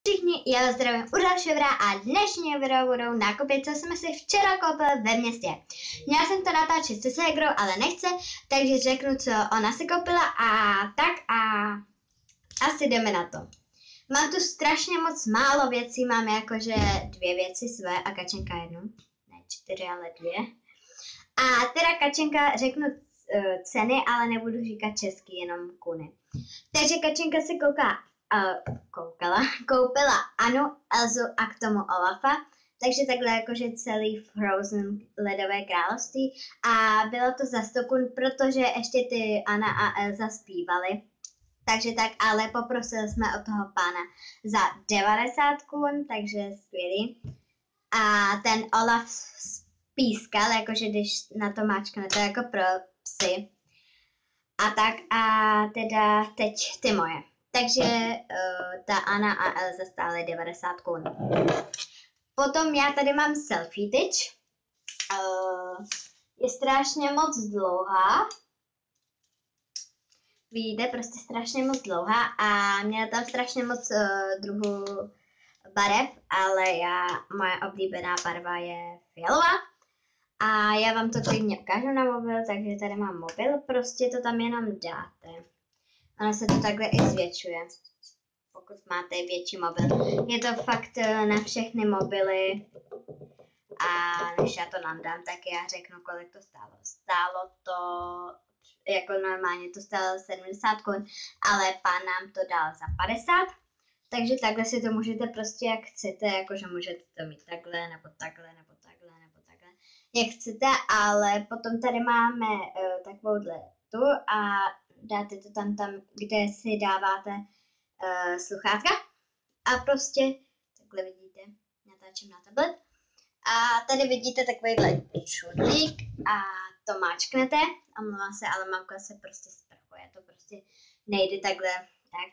Všichni, já vás zdravím u dalšího videa a dnešní video budou nákupy, co jsme si včera koupili ve městě. Měla jsem to natáčet se ségrou, ale nechce, takže řeknu, co ona si koupila a tak a asi jdeme na to. Mám tu strašně moc málo věcí, mám jakože 2 věci své a Kačenka jednu. Ne 4, ale 2. A teda Kačenka řeknu ceny, ale nebudu říkat česky, jenom kuny. Takže Kačenka si koupila Anu, Elzu a k tomu Olafa, takže takhle jakože celý Frozen ledové království a bylo to za 100 kun, protože ještě ty Anna a Elza zpívaly, takže tak, ale poprosili jsme od toho pána za 90 kun, takže skvělý. A ten Olaf pískal, jakože když na to máčknete jako pro psy. A tak a teda teď ty moje. Takže ta Anna a Elza stály 90 kun. Potom já tady mám selfie tyč. Je strašně moc dlouhá. Vidíte, prostě strašně moc dlouhá a měla tam strašně moc druhů barev, ale moje oblíbená barva je fialová. A já vám to klidně ukážu na mobil, takže tady mám mobil, prostě to tam jenom dáte. Ono se to takhle i zvětšuje, pokud máte větší mobil. Je to fakt na všechny mobily a než já to nandám, tak já řeknu, kolik to stálo. Stálo to, jako normálně to stálo 70 kun, ale pán nám to dal za 50. Takže takhle si to můžete prostě jak chcete, jakože můžete to mít takhle, nebo takhle, nebo takhle, nebo takhle, jak chcete, ale potom tady máme takovouhle tu a dáte to tam, kde si dáváte sluchátka a prostě takhle vidíte, natáčím na tablet a tady vidíte takovýhle čudlík a to máčknete, omlouvám se, ale mamka se prostě sprchuje, to prostě nejde takhle, tak.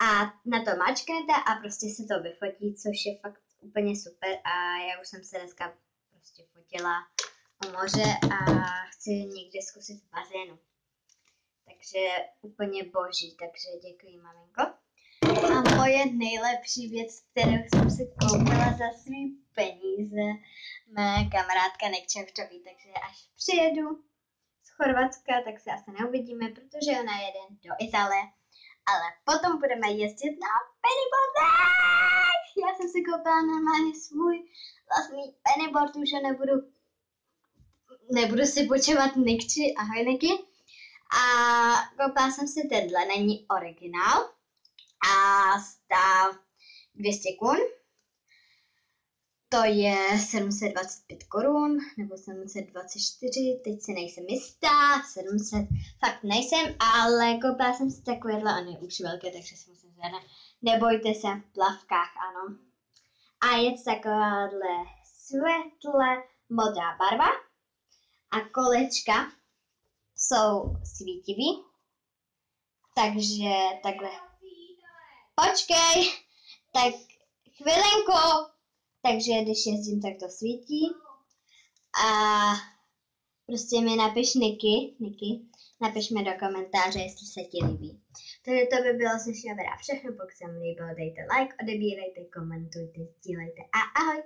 A na to máčknete a prostě se to vyfotí, což je fakt úplně super a já už jsem se dneska prostě fotila u moře a chci někde zkusit v bazénu. Takže úplně boží, takže děkuji maminko. A moje nejlepší věc, kterou jsem si koupila za svý peníze, mé kamarádka Nekčevča ví, takže až přijedu z Chorvatska, tak se asi neuvidíme, protože ona jede do Itálie. Ale potom budeme jezdit na pennyboardech! Já jsem si koupila normálně svůj vlastní pennyboard, už nebudu si počívat Nikči, ahoj Niky. A koupila jsem si tenhle, není originál a stál 200 kun. To je 725 korun, nebo 724, teď si nejsem jistá, 700, fakt nejsem, ale koupila jsem si takovéhle, on je už velké, takže si musím zvednout. Nebojte se, v plavkách, ano. A je to takováhle světle modrá barva a kolečka jsou svítivý, takže takhle. Počkej, tak chvilenko. Takže když jezdím, tak to svítí. A prostě mi napiš Niky, napiš mi do komentáře, jestli se ti líbí. Takže to by bylo z dnešního videa všechno, pokud se mi líbilo, dejte like, odebírejte, komentujte, sdílejte a ahoj!